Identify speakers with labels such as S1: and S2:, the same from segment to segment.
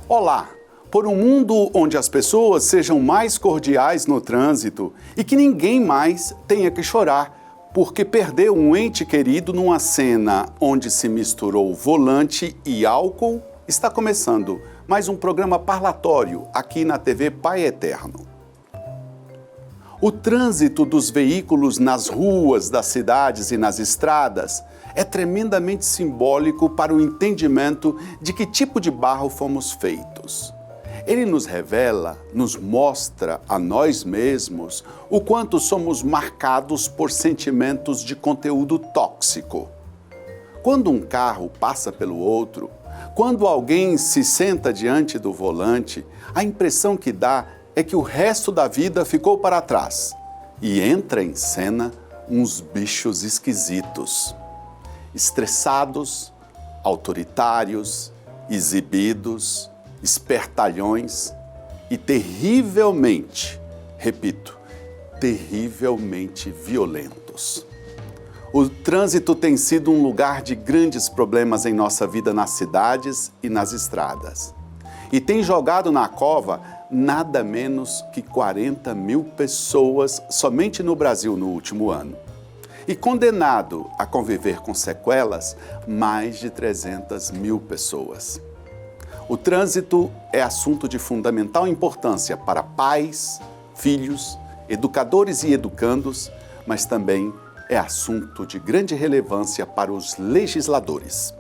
S1: Olá! Por um mundo onde as pessoas sejam mais cordiais no trânsito e que ninguém mais tenha que chorar porque perdeu um ente querido numa cena onde se misturou volante e álcool, está começando mais um programa parlatório aqui na TV Pai Eterno. O trânsito dos veículos nas ruas das cidades e nas estradas é tremendamente simbólico para o entendimento de que tipo de barro fomos feitos. Ele nos revela, nos mostra a nós mesmos o quanto somos marcados por sentimentos de conteúdo tóxico. Quando um carro passa pelo outro, quando alguém se senta diante do volante, a impressão que dá é que o resto da vida ficou para trás e entra em cena uns bichos esquisitos, estressados, autoritários, exibidos, espertalhões e terrivelmente, repito, terrivelmente violentos. O trânsito tem sido um lugar de grandes problemas em nossa vida nas cidades e nas estradas. E tem jogado na cova nada menos que 40 mil pessoas somente no Brasil no último ano. E condenado a conviver com sequelas, mais de 300 mil pessoas. O trânsito é assunto de fundamental importância para pais, filhos, educadores e educandos, mas também é assunto de grande relevância para os legisladores.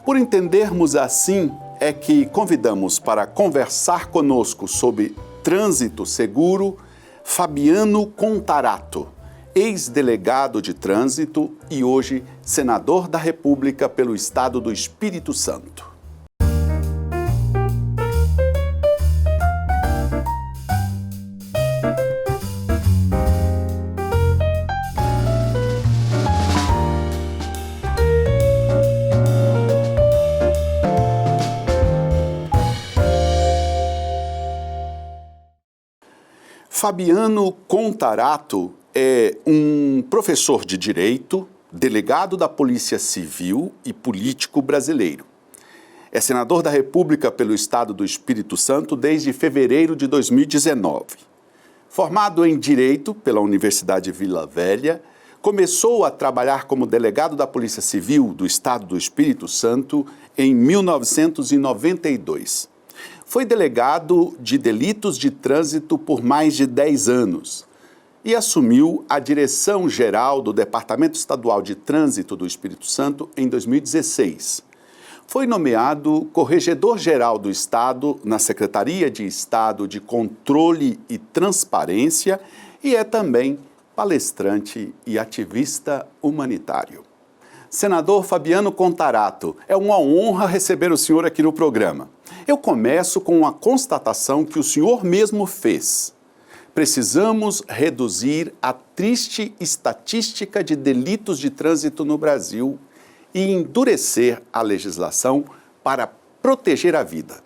S1: Por entendermos assim, é que convidamos para conversar conosco sobre trânsito seguro Fabiano Contarato, ex-delegado de trânsito e hoje senador da República pelo Estado do Espírito Santo. Fabiano Contarato é um professor de Direito, delegado da Polícia Civil e político brasileiro. É senador da República pelo Estado do Espírito Santo desde fevereiro de 2019. Formado em Direito pela Universidade Vila Velha, começou a trabalhar como delegado da Polícia Civil do Estado do Espírito Santo em 1992. Foi delegado de delitos de trânsito por mais de 10 anos e assumiu a direção-geral do Departamento Estadual de Trânsito do Espírito Santo em 2016. Foi nomeado corregedor-geral do Estado na Secretaria de Estado de Controle e Transparência e é também palestrante e ativista humanitário. Senador Fabiano Contarato, é uma honra receber o senhor aqui no programa. Eu começo com uma constatação que o senhor mesmo fez. Precisamos reduzir a triste estatística de delitos de trânsito no Brasil e endurecer a legislação para proteger a vida.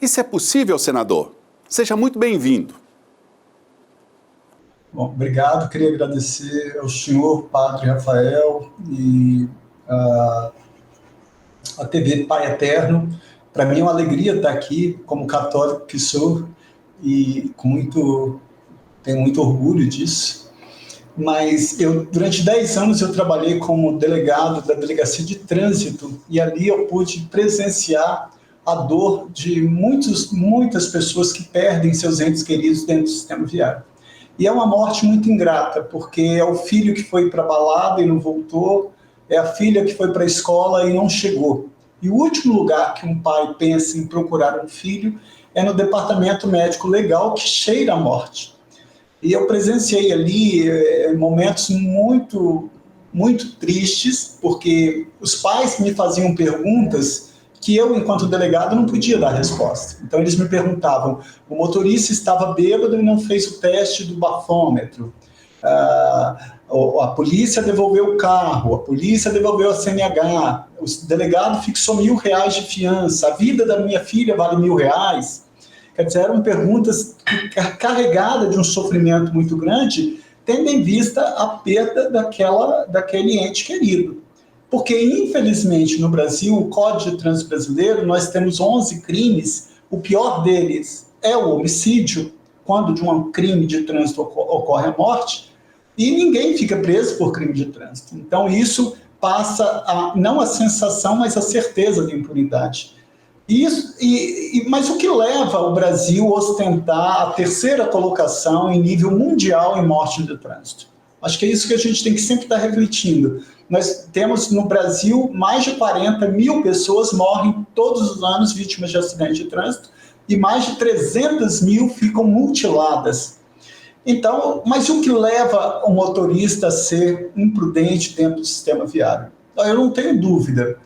S1: Isso é possível, senador? Seja muito bem-vindo.
S2: Bom, obrigado. Queria agradecer ao senhor, Padre Rafael, e a TV Pai Eterno. Para mim é uma alegria estar aqui, como católico que sou, e tenho muito orgulho disso. Mas durante 10 anos eu trabalhei como delegado da Delegacia de Trânsito e ali eu pude presenciar a dor de muitas pessoas que perdem seus entes queridos dentro do sistema viário. E é uma morte muito ingrata, porque é o filho que foi para a balada e não voltou, é a filha que foi para a escola e não chegou. E o último lugar que um pai pensa em procurar um filho é no departamento médico legal, que cheira a morte. E eu presenciei ali momentos muito, muito tristes, porque os pais me faziam perguntas que eu, enquanto delegado, não podia dar resposta. Então, eles me perguntavam, o motorista estava bêbado e não fez o teste do bafômetro. A polícia devolveu o carro, a polícia devolveu a CNH, o delegado fixou R$1.000 de fiança, a vida da minha filha vale R$1.000. Quer dizer, eram perguntas carregadas de um sofrimento muito grande, tendo em vista a perda daquele ente querido. Porque, infelizmente, no Brasil, o Código de Trânsito Brasileiro, nós temos 11 crimes, o pior deles é o homicídio, quando de um crime de trânsito ocorre a morte, e ninguém fica preso por crime de trânsito. Então, isso passa não a sensação, mas a certeza de impunidade. Mas o que leva o Brasil a ostentar a terceira colocação em nível mundial em morte de trânsito? Acho que é isso que a gente tem que sempre estar refletindo. Nós temos no Brasil mais de 40 mil pessoas morrem todos os anos vítimas de acidente de trânsito e mais de 300 mil ficam mutiladas. Então, mas o que leva o motorista a ser imprudente dentro do sistema viário? Eu não tenho dúvida.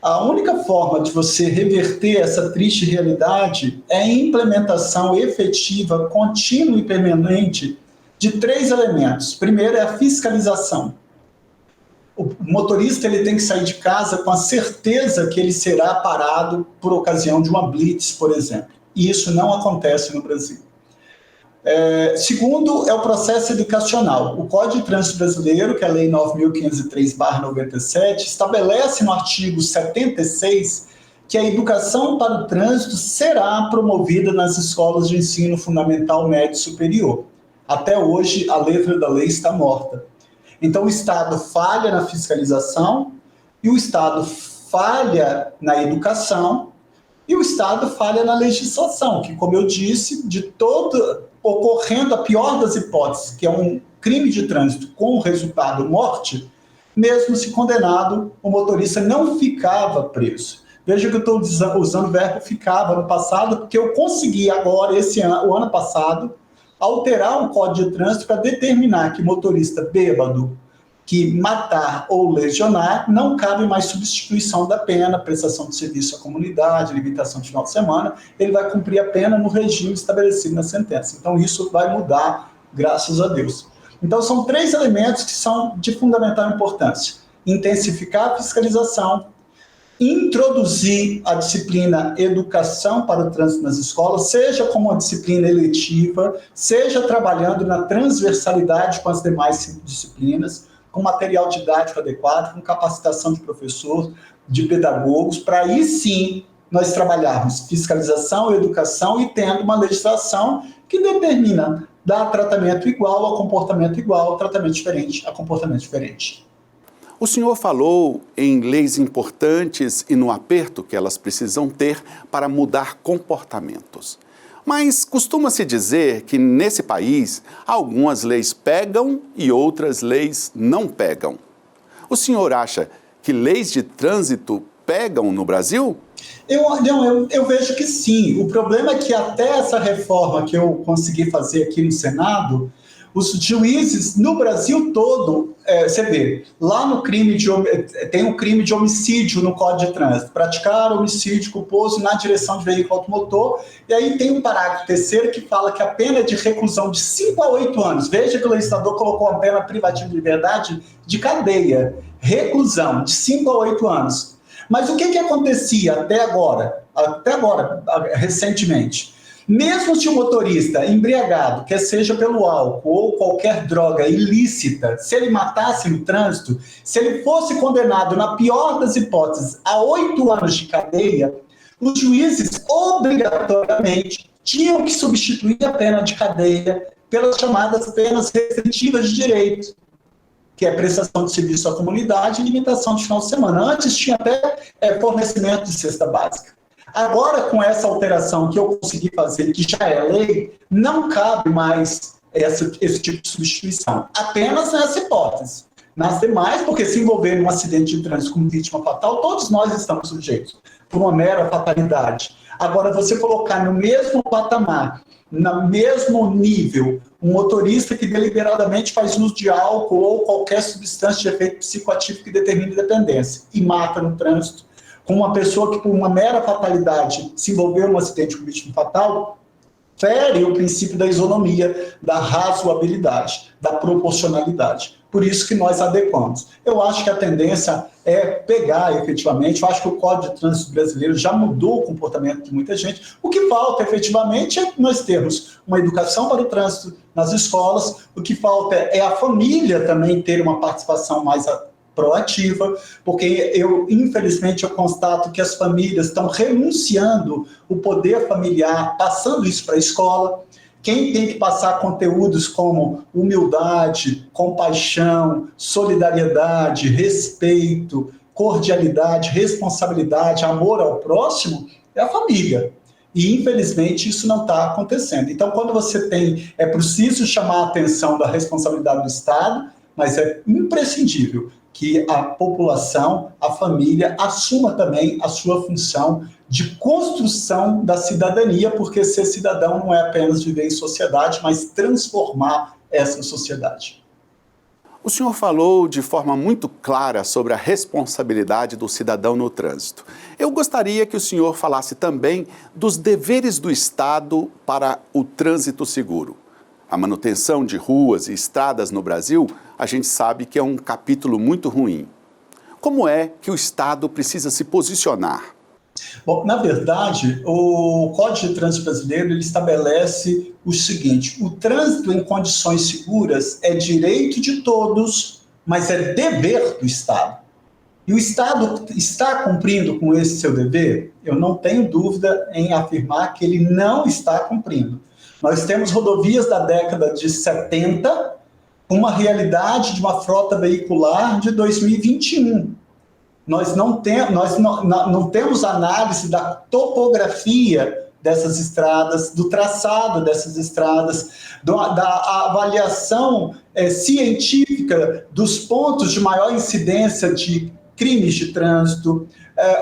S2: A única forma de você reverter essa triste realidade é a implementação efetiva, contínua e permanente de 3 elementos. Primeiro é a fiscalização. O motorista ele tem que sair de casa com a certeza que ele será parado por ocasião de uma blitz, por exemplo. E isso não acontece no Brasil. Segundo, é o processo educacional. O Código de Trânsito Brasileiro, que é a Lei 9.503/97, estabelece no artigo 76 que a educação para o trânsito será promovida nas escolas de ensino fundamental, médio e superior. Até hoje, a letra da lei está morta. Então, o Estado falha na fiscalização, e o Estado falha na educação, e o Estado falha na legislação, que, como eu disse, ocorrendo a pior das hipóteses, que é um crime de trânsito com resultado morte, mesmo se condenado, o motorista não ficava preso. Veja que eu estou usando o verbo ficava no passado, porque eu consegui agora, o ano passado, alterar o Código de Trânsito para determinar que motorista bêbado que matar ou lesionar, não cabe mais substituição da pena, prestação de serviço à comunidade, limitação de final de semana, ele vai cumprir a pena no regime estabelecido na sentença. Então, isso vai mudar, graças a Deus. Então, são 3 elementos que são de fundamental importância. Intensificar a fiscalização, introduzir a disciplina educação para o trânsito nas escolas, seja como uma disciplina eletiva, seja trabalhando na transversalidade com as demais disciplinas, com material didático adequado, com capacitação de professor, de pedagogos, para aí sim nós trabalharmos fiscalização, educação e tendo uma legislação que determina dar tratamento igual a comportamento igual, tratamento diferente a comportamento diferente.
S1: O senhor falou em leis importantes e no aperto que elas precisam ter para mudar comportamentos. Mas costuma-se dizer que nesse país algumas leis pegam e outras leis não pegam. O senhor acha que leis de trânsito pegam no Brasil?
S2: Eu vejo que sim. O problema é que até essa reforma que eu consegui fazer aqui no Senado, os juízes no Brasil todo, você vê, lá no tem um crime de homicídio no Código de Trânsito, praticar homicídio culposo na direção de veículo automotor, e aí tem um parágrafo 3º que fala que a pena é de reclusão de 5 a 8 anos, veja que o legislador colocou a pena privativa de liberdade de cadeia, reclusão de 5 a 8 anos. Mas o que acontecia até agora, recentemente? Mesmo se o motorista embriagado, quer seja pelo álcool ou qualquer droga ilícita, se ele matasse no trânsito, se ele fosse condenado, na pior das hipóteses, a 8 anos de cadeia, os juízes obrigatoriamente tinham que substituir a pena de cadeia pelas chamadas penas restritivas de direito, que é prestação de serviço à comunidade e limitação de final de semana. Antes tinha até fornecimento de cesta básica. Agora, com essa alteração que eu consegui fazer, que já é lei, não cabe mais esse tipo de substituição. Apenas nessa hipótese. Nas demais, porque se envolver em um acidente de trânsito como vítima fatal, todos nós estamos sujeitos por uma mera fatalidade. Agora, você colocar no mesmo patamar, no mesmo nível, um motorista que deliberadamente faz uso de álcool ou qualquer substância de efeito psicoativo que determine dependência e mata no trânsito, com uma pessoa que, por uma mera fatalidade, se envolveu em um acidente com vítima fatal, fere o princípio da isonomia, da razoabilidade, da proporcionalidade. Por isso que nós adequamos. Eu acho que a tendência é pegar efetivamente, eu acho que o Código de Trânsito brasileiro já mudou o comportamento de muita gente. O que falta efetivamente é nós termos uma educação para o trânsito nas escolas, o que falta é a família também ter uma participação mais proativa, porque infelizmente, eu constato que as famílias estão renunciando o poder familiar, passando isso para a escola. Quem tem que passar conteúdos como humildade, compaixão, solidariedade, respeito, cordialidade, responsabilidade, amor ao próximo, é a família. E, infelizmente, isso não está acontecendo. Então, quando você tem, é preciso chamar a atenção da responsabilidade do Estado, mas é imprescindível que a população, a família, assuma também a sua função de construção da cidadania, porque ser cidadão não é apenas viver em sociedade, mas transformar essa sociedade.
S1: O senhor falou de forma muito clara sobre a responsabilidade do cidadão no trânsito. Eu gostaria que o senhor falasse também dos deveres do Estado para o trânsito seguro. A manutenção de ruas e estradas no Brasil, a gente sabe que é um capítulo muito ruim. Como é que o Estado precisa se posicionar?
S2: Bom, na verdade, o Código de Trânsito Brasileiro ele estabelece o seguinte: o trânsito em condições seguras é direito de todos, mas é dever do Estado. E o Estado está cumprindo com esse seu dever? Eu não tenho dúvida em afirmar que ele não está cumprindo. Nós temos rodovias da década de 70, uma realidade de uma frota veicular de 2021. Nós não temos análise da topografia dessas estradas, do traçado dessas estradas, da avaliação científica dos pontos de maior incidência de crimes de trânsito,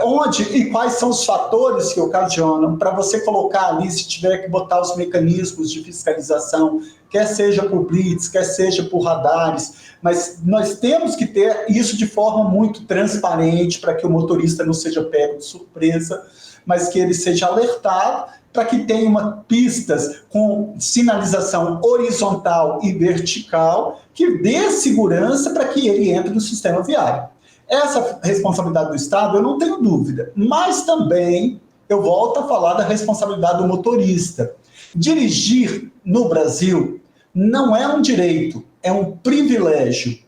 S2: onde e quais são os fatores que ocasionam, para você colocar ali, se tiver que botar os mecanismos de fiscalização, quer seja por blitz, quer seja por radares, mas nós temos que ter isso de forma muito transparente para que o motorista não seja pego de surpresa, mas que ele seja alertado para que tenha pistas com sinalização horizontal e vertical que dê segurança para que ele entre no sistema viário. Essa responsabilidade do Estado, eu não tenho dúvida, mas também eu volto a falar da responsabilidade do motorista. Dirigir no Brasil não é um direito, é um privilégio.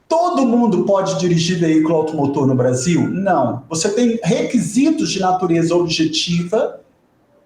S2: Todo mundo pode dirigir veículo automotor no Brasil? Não. Você tem requisitos de natureza objetiva,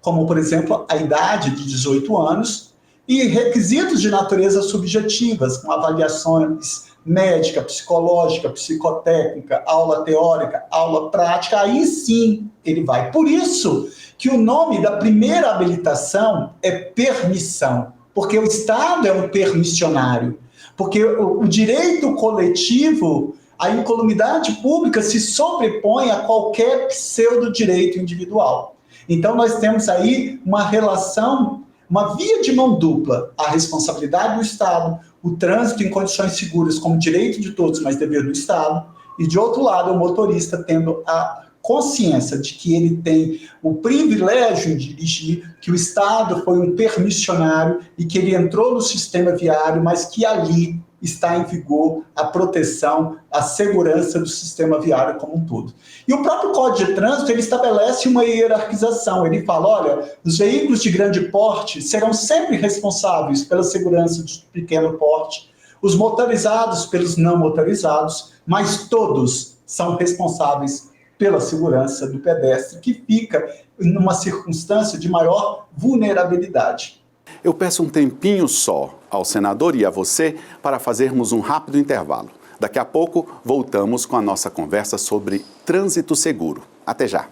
S2: como, por exemplo, a idade de 18 anos, e requisitos de natureza subjetivas, com avaliações médica, psicológica, psicotécnica, aula teórica, aula prática, aí sim ele vai. Por isso que o nome da primeira habilitação é permissão, porque o Estado é um permissionário, porque o direito coletivo, a incolumidade pública se sobrepõe a qualquer pseudo-direito individual. Então nós temos aí uma relação, uma via de mão dupla, a responsabilidade do Estado, o trânsito em condições seguras como direito de todos, mas dever do Estado, e de outro lado o motorista tendo a consciência de que ele tem o privilégio de dirigir, que o Estado foi um permissionário e que ele entrou no sistema viário, mas que ali está em vigor a proteção, a segurança do sistema viário como um todo. E o próprio Código de Trânsito, ele estabelece uma hierarquização. Ele fala, olha, os veículos de grande porte serão sempre responsáveis pela segurança de pequeno porte, os motorizados pelos não motorizados, mas todos são responsáveis pela segurança do pedestre, que fica em uma circunstância de maior vulnerabilidade.
S1: Eu peço um tempinho só ao senador e a você para fazermos um rápido intervalo. Daqui a pouco voltamos com a nossa conversa sobre trânsito seguro. Até já!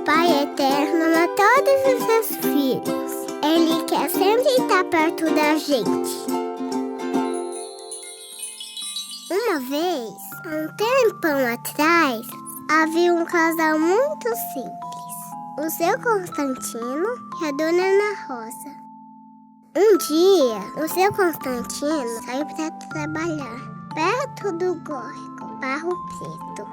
S3: Pai eterno ama todos os seus filhos. Ele quer sempre estar perto da gente. Uma vez, há um tempão atrás, havia um casal muito simples. O seu Constantino e a dona Ana Rosa. Um dia, o seu Constantino saiu para trabalhar perto do córrego Barro Preto.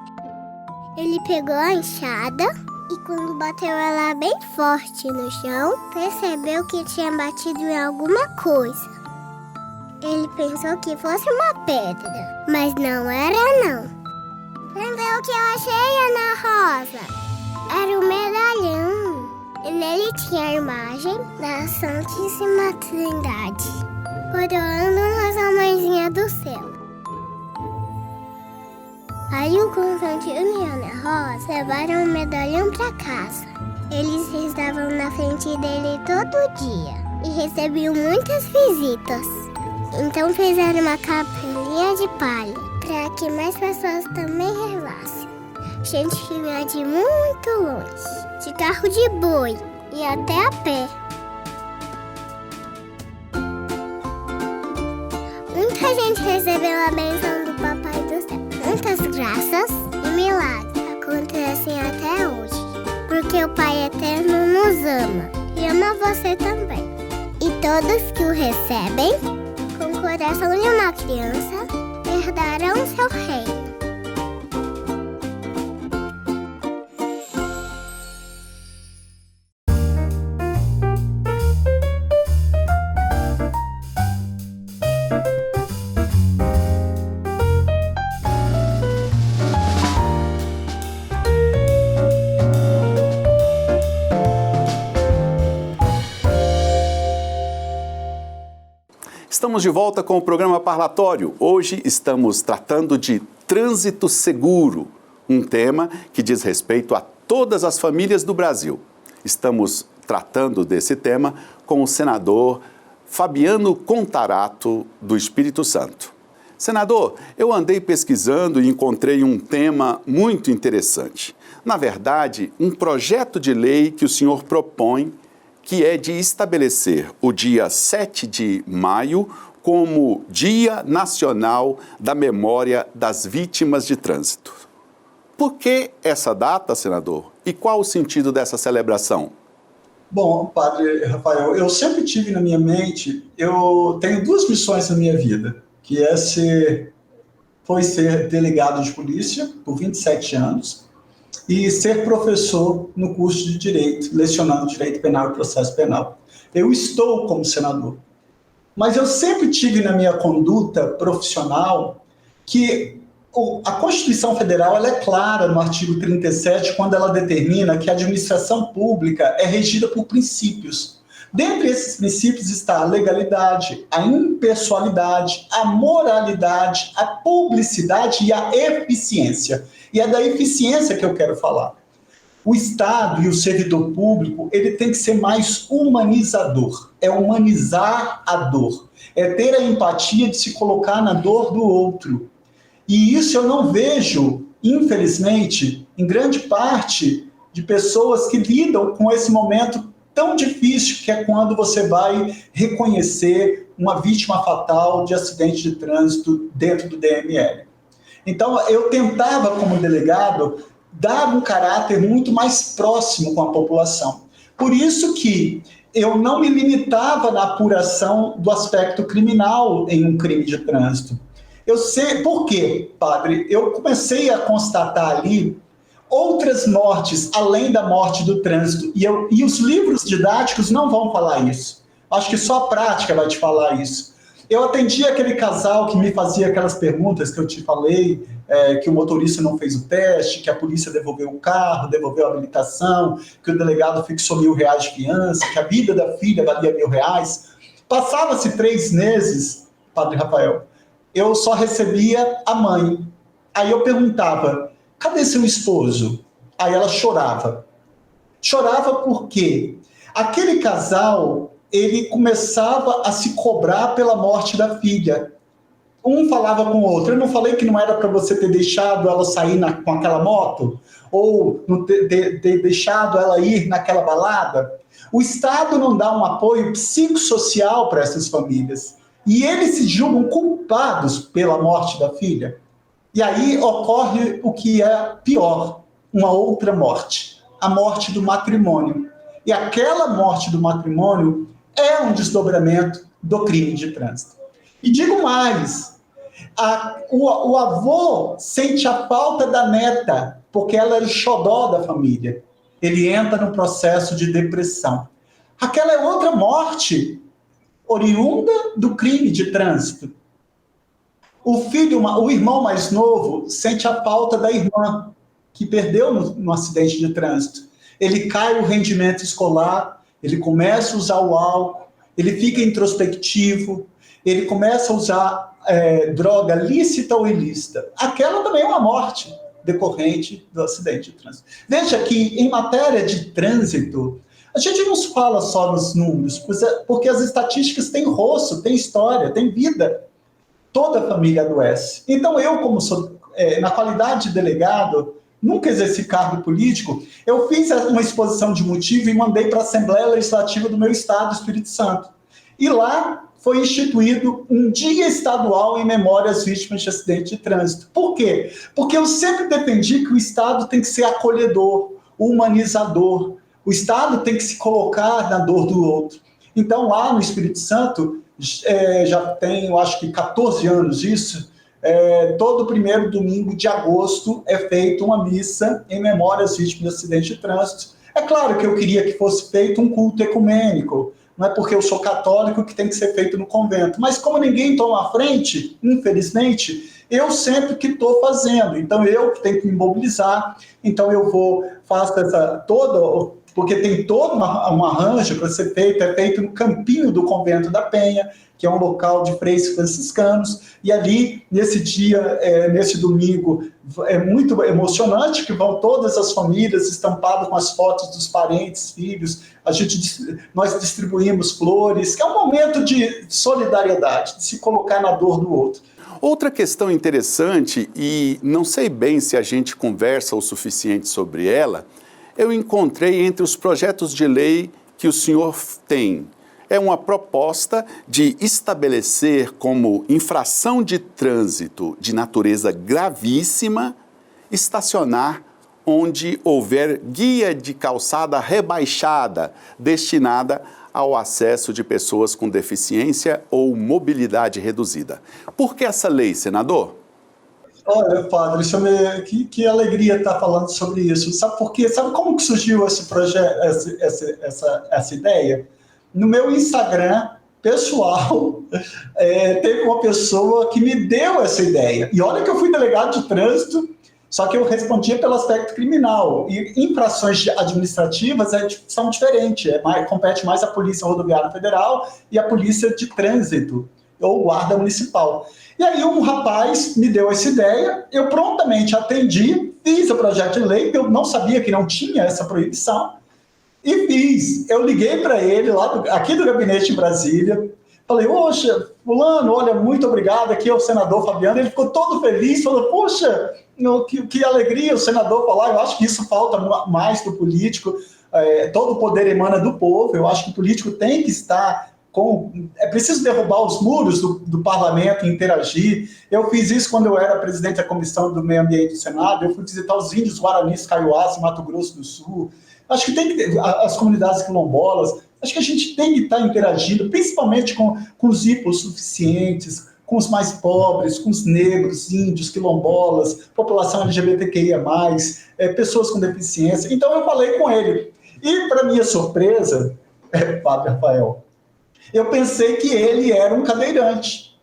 S3: Ele pegou a enxada E quando bateu ela bem forte no chão, percebeu que tinha batido em alguma coisa. Ele pensou que fosse uma pedra, mas não era não. Vem ver o que eu achei, Ana Rosa. Era um medalhão. E nele tinha a imagem da Santíssima Trindade, coroando Nossa Mãezinha do Céu. Aí o Constantino e a Ana Rosa levaram o medalhão para casa. Eles estavam na frente dele todo dia e recebiam muitas visitas. Então fizeram uma capelinha de palha para que mais pessoas também rezassem. Gente que vinha de muito longe, de carro de boi e até a pé. Muita gente recebeu a bênção do Papai do Céu. Muitas graças e milagres acontecem até hoje, porque o Pai Eterno nos ama e ama você também. E todos que o recebem, com o coração de uma criança, herdarão seu reino.
S1: Estamos de volta com o programa Parlatório. Hoje estamos tratando de trânsito seguro, um tema que diz respeito a todas as famílias do Brasil. Estamos tratando desse tema com o senador Fabiano Contarato, do Espírito Santo. Senador, eu andei pesquisando e encontrei um tema muito interessante. Na verdade, um projeto de lei que o senhor propõe, que é de estabelecer o dia 7 de maio como Dia Nacional da Memória das Vítimas de Trânsito. Por que essa data, senador? E qual o sentido dessa celebração?
S2: Bom, Padre Rafael, eu sempre tive na minha mente, eu tenho duas missões na minha vida, que foi ser delegado de polícia por 27 anos, e ser professor no curso de Direito, lecionando Direito Penal e Processo Penal. Eu estou como senador. Mas eu sempre tive na minha conduta profissional que a Constituição Federal ela é clara no artigo 37, quando ela determina que a administração pública é regida por princípios. Dentre esses princípios está a legalidade, a impessoalidade, a moralidade, a publicidade e a eficiência. E é da eficiência que eu quero falar. O Estado e o servidor público, ele tem que ser mais humanizador. É humanizar a dor. É ter a empatia de se colocar na dor do outro. E isso eu não vejo, infelizmente, em grande parte de pessoas que lidam com esse momento tão difícil que é quando você vai reconhecer uma vítima fatal de acidente de trânsito dentro do DML. Então, eu tentava, como delegado, dar um caráter muito mais próximo com a população. Por isso que eu não me limitava na apuração do aspecto criminal em um crime de trânsito. Eu sei por quê, padre? Eu comecei a constatar ali outras mortes, além da morte do trânsito. E os livros didáticos não vão falar isso. Acho que só a prática vai te falar isso. Eu atendi aquele casal que me fazia aquelas perguntas que eu te falei, que o motorista não fez o teste, que a polícia devolveu o carro, devolveu a habilitação, que o delegado fixou R$1.000 de fiança, que a vida da filha valia R$1.000. Passava-se 3 meses, padre Rafael, eu só recebia a mãe. Aí eu perguntava, cadê seu esposo? Aí ela chorava. Chorava porque aquele casal, ele começava a se cobrar pela morte da filha. Um falava com o outro, eu não falei que não era para você ter deixado ela sair com aquela moto? Ou ter deixado ela ir naquela balada? O Estado não dá um apoio psicossocial para essas famílias. E eles se julgam culpados pela morte da filha. E aí ocorre o que é pior, uma outra morte, a morte do matrimônio. E aquela morte do matrimônio é um desdobramento do crime de trânsito. E digo mais, o avô sente a falta da neta, porque ela era o xodó da família. ele entra no processo de depressão. Aquela é outra morte oriunda do crime de trânsito. O irmão mais novo sente a falta da irmã, que perdeu no acidente de trânsito. Ele cai o rendimento escolar, ele começa a usar o álcool, ele fica introspectivo, ele começa a usar droga lícita ou ilícita. Aquela também é uma morte decorrente do acidente de trânsito. Veja que, em matéria de trânsito, a gente não fala só nos números, porque as estatísticas têm rosto, têm história, têm vida. Toda a família adoece. Então, eu, como sou, na qualidade de delegado, nunca exerci cargo político, eu fiz uma exposição de motivo e mandei para a Assembleia Legislativa do meu estado, Espírito Santo. E lá foi instituído um dia estadual em memória às vítimas de acidente de trânsito. Por quê? Porque eu sempre defendi que o Estado tem que ser acolhedor, humanizador. O Estado tem que se colocar na dor do outro. Então, lá no Espírito Santo, já tem, eu acho que 14 anos isso, todo primeiro domingo de agosto é feita uma missa em memória às vítimas de acidente de trânsito. É claro que eu queria que fosse feito um culto ecumênico, não é porque eu sou católico que tem que ser feito no convento, mas como ninguém toma a frente, infelizmente, eu sempre que estou fazendo, então eu que tenho que me mobilizar, então eu faço porque tem todo um arranjo para ser feito, é feito no campinho do Convento da Penha, que é um local de freis franciscanos, e ali, nesse dia, nesse domingo, é muito emocionante, que vão todas as famílias estampadas com as fotos dos parentes, filhos, nós distribuímos flores, que é um momento de solidariedade, de se colocar na dor do outro.
S1: Outra questão interessante, e não sei bem se a gente conversa o suficiente sobre ela, eu encontrei entre os projetos de lei que o senhor tem. É uma proposta de estabelecer como infração de trânsito de natureza gravíssima estacionar onde houver guia de calçada rebaixada destinada ao acesso de pessoas com deficiência ou mobilidade reduzida. Por que essa lei, senador?
S2: Olha, padre, que alegria estar falando sobre isso. Sabe por quê? Sabe como que surgiu esse projeto, essa ideia? No meu Instagram pessoal, teve uma pessoa que me deu essa ideia. E olha que eu fui delegado de trânsito, só que eu respondia pelo aspecto criminal. E infrações administrativas são diferentes. Compete mais a Polícia Rodoviária Federal e a Polícia de Trânsito, ou Guarda Municipal. E aí um rapaz me deu essa ideia, eu prontamente atendi, fiz o projeto de lei, eu não sabia que não tinha essa proibição, e fiz. Eu liguei para ele, aqui do gabinete em Brasília, falei, poxa, fulano, olha, muito obrigado, aqui é o senador Fabiano, ele ficou todo feliz, falou, poxa, que alegria o senador falar, eu acho que isso falta mais do político, todo o poder emana do povo, eu acho que o político tem que estar é preciso derrubar os muros do parlamento e interagir. Eu fiz isso quando eu era presidente da Comissão do Meio Ambiente do Senado, eu fui visitar os índios guaranis Kaiowás, em Mato Grosso do Sul. Acho que tem que as comunidades quilombolas, acho que a gente tem que estar interagindo, principalmente com os hipossuficientes, com os mais pobres, com os negros, índios, quilombolas, população LGBTQIA+, pessoas com deficiência. Então eu falei com ele. E, para minha surpresa, Padre Rafael, eu pensei que ele era um cadeirante.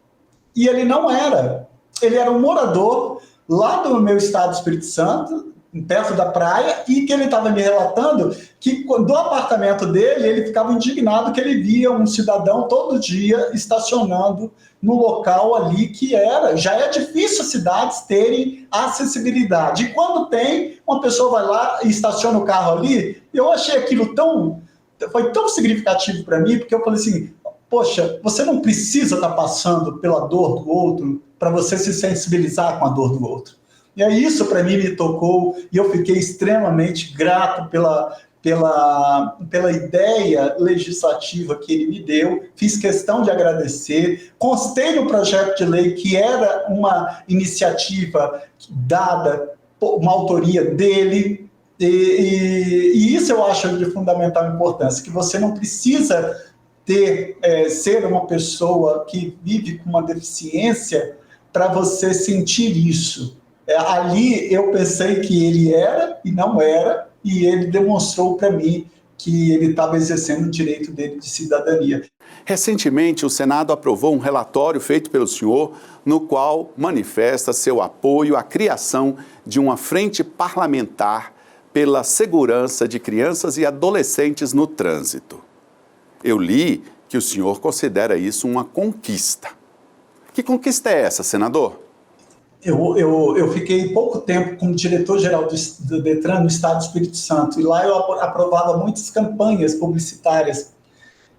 S2: E ele não era. Ele era um morador lá do meu estado do Espírito Santo, perto da praia, e que ele estava me relatando que do apartamento dele, ele ficava indignado que ele via um cidadão todo dia estacionando no local ali que já é difícil as cidades terem acessibilidade. E quando tem, uma pessoa vai lá e estaciona o carro ali, eu achei aquilo foi tão significativo para mim, porque eu falei assim, poxa, você não precisa estar passando pela dor do outro para você se sensibilizar com a dor do outro. E aí isso para mim me tocou e eu fiquei extremamente grato pela ideia legislativa que ele me deu, fiz questão de agradecer, constei no projeto de lei que era uma iniciativa dada, uma autoria dele, e isso eu acho de fundamental importância, que você não precisa ser uma pessoa que vive com uma deficiência para você sentir isso. Ali eu pensei que ele era e não era, e ele demonstrou para mim que ele estava exercendo o direito dele de cidadania.
S1: Recentemente, o Senado aprovou um relatório feito pelo senhor, no qual manifesta seu apoio à criação de uma frente parlamentar pela segurança de crianças e adolescentes no trânsito. Eu li que o senhor considera isso uma conquista. Que conquista é essa, senador?
S2: Eu fiquei pouco tempo como diretor-geral do Detran no estado do Espírito Santo, e lá eu aprovava muitas campanhas publicitárias.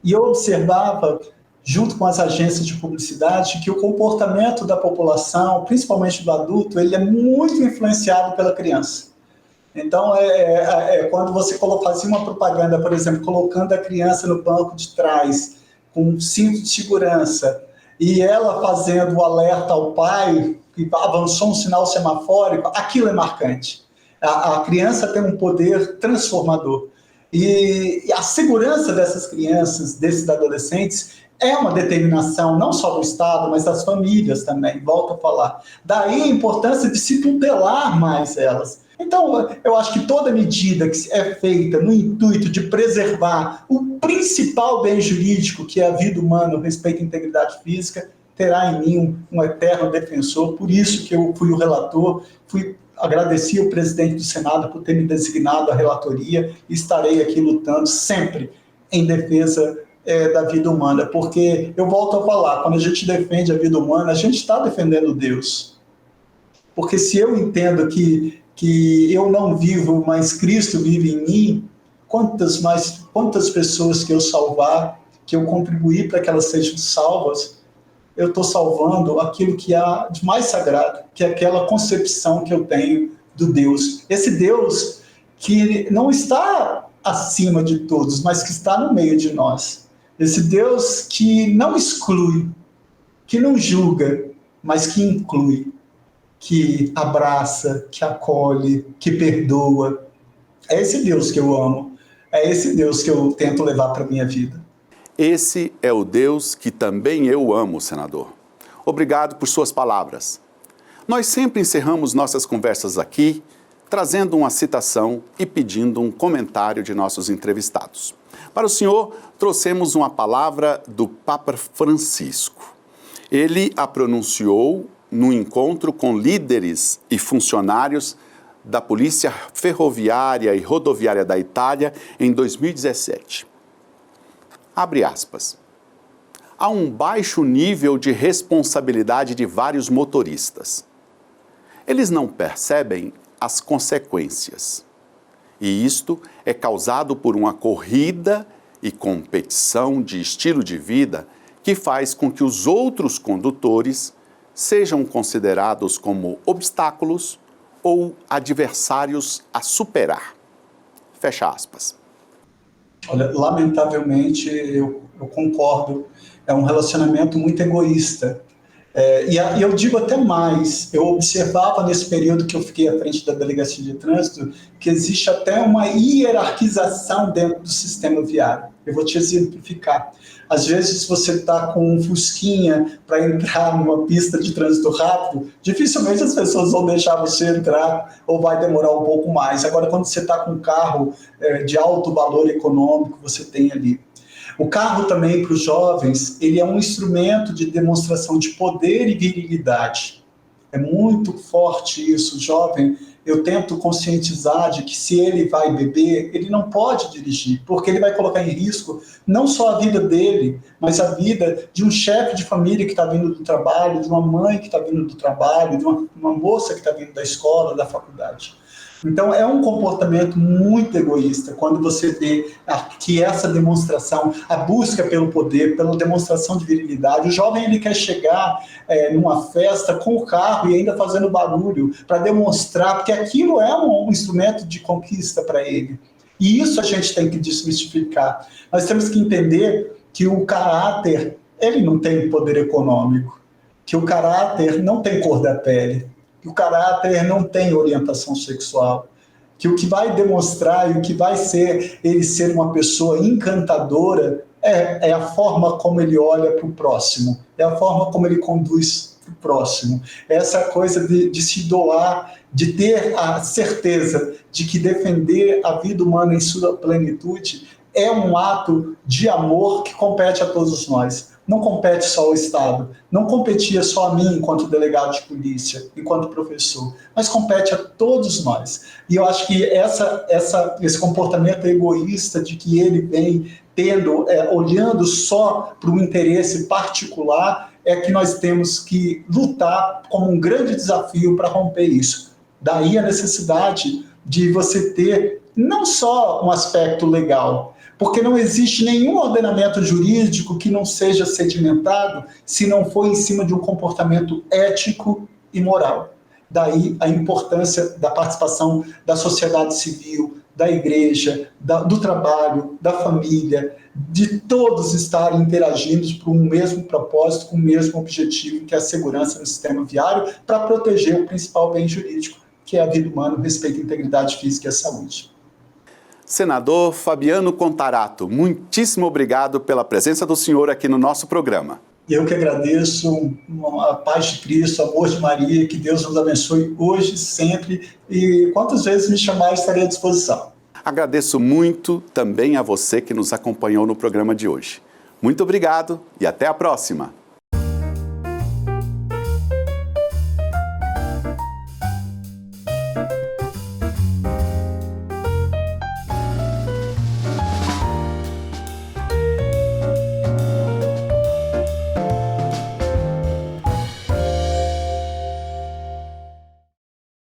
S2: E eu observava, junto com as agências de publicidade, que o comportamento da população, principalmente do adulto, ele é muito influenciado pela criança. Então, quando você fazia uma propaganda, por exemplo, colocando a criança no banco de trás, com um cinto de segurança, e ela fazendo o alerta ao pai, que avançou um sinal semafórico, aquilo é marcante. A criança tem um poder transformador. E a segurança dessas crianças, desses adolescentes, é uma determinação não só do Estado, mas das famílias também, volto a falar. Daí a importância de se tutelar mais elas. Então, eu acho que toda medida que é feita no intuito de preservar o principal bem jurídico, que é a vida humana, o respeito à integridade física, terá em mim um eterno defensor. Por isso que eu fui o relator, agradeci ao presidente do Senado por ter me designado a relatoria e estarei aqui lutando sempre em defesa da vida humana, porque eu volto a falar, quando a gente defende a vida humana, a gente está defendendo Deus. Porque se eu entendo que eu não vivo, mas Cristo vive em mim, quantas pessoas que eu salvar, que eu contribuir para que elas sejam salvas, eu estou salvando aquilo que há de mais sagrado, que é aquela concepção que eu tenho do Deus. Esse Deus que não está acima de todos, mas que está no meio de nós. Esse Deus que não exclui, que não julga, mas que inclui, que abraça, que acolhe, que perdoa. É esse Deus que eu amo, é esse Deus que eu tento levar para a minha vida.
S1: Esse é o Deus que também eu amo, senador. Obrigado por suas palavras. Nós sempre encerramos nossas conversas aqui, trazendo uma citação e pedindo um comentário de nossos entrevistados. Para o senhor, trouxemos uma palavra do Papa Francisco. Ele a pronunciou no encontro com líderes e funcionários da Polícia Ferroviária e Rodoviária da Itália em 2017. Abre aspas. Há um baixo nível de responsabilidade de vários motoristas. Eles não percebem as consequências. E isto é causado por uma corrida e competição de estilo de vida que faz com que os outros condutores sejam considerados como obstáculos ou adversários a superar. Fecha aspas.
S2: Olha, lamentavelmente, eu concordo, é um relacionamento muito egoísta. E eu digo até mais, eu observava nesse período que eu fiquei à frente da Delegacia de Trânsito que existe até uma hierarquização dentro do sistema viário. Eu vou te exemplificar. Às vezes você está com um fusquinha para entrar numa pista de trânsito rápido, dificilmente as pessoas vão deixar você entrar ou vai demorar um pouco mais. Agora, quando você está com um carro de alto valor econômico, você tem ali. O carro também, para os jovens, ele é um instrumento de demonstração de poder e virilidade. É muito forte isso, jovem. Eu tento conscientizar de que se ele vai beber, ele não pode dirigir, porque ele vai colocar em risco não só a vida dele, mas a vida de um chefe de família que está vindo do trabalho, de uma mãe que está vindo do trabalho, de uma moça que está vindo da escola, da faculdade. Então, é um comportamento muito egoísta quando você vê que essa demonstração, a busca pelo poder, pela demonstração de virilidade, o jovem ele quer chegar numa festa com o carro e ainda fazendo barulho para demonstrar, porque aquilo é um instrumento de conquista para ele. E isso a gente tem que desmistificar. Nós temos que entender que o caráter, ele não tem poder econômico, que o caráter não tem cor da pele, que o caráter não tem orientação sexual, que o que vai demonstrar e o que vai ser ele ser uma pessoa encantadora é a forma como ele olha para o próximo, é a forma como ele conduz para o próximo. Essa coisa de se doar, de ter a certeza de que defender a vida humana em sua plenitude é um ato de amor que compete a todos nós. Não compete só ao Estado, não competia só a mim enquanto delegado de polícia, enquanto professor, mas compete a todos nós. E eu acho que esse comportamento egoísta de que ele vem tendo, olhando só para o interesse particular, é que nós temos que lutar como um grande desafio para romper isso. Daí a necessidade de você ter não só um aspecto legal, porque não existe nenhum ordenamento jurídico que não seja sedimentado se não for em cima de um comportamento ético e moral. Daí a importância da participação da sociedade civil, da igreja, do trabalho, da família, de todos estarem interagindo por um mesmo propósito, com o mesmo objetivo, que é a segurança no sistema viário, para proteger o principal bem jurídico, que é a vida humana, o respeito à integridade física e à saúde.
S1: Senador Fabiano Contarato, muitíssimo obrigado pela presença do senhor aqui no nosso programa.
S2: Eu que agradeço, a paz de Cristo, o amor de Maria, que Deus nos abençoe hoje, sempre, e quantas vezes me chamar, estarei à disposição.
S1: Agradeço muito também a você que nos acompanhou no programa de hoje. Muito obrigado e até a próxima!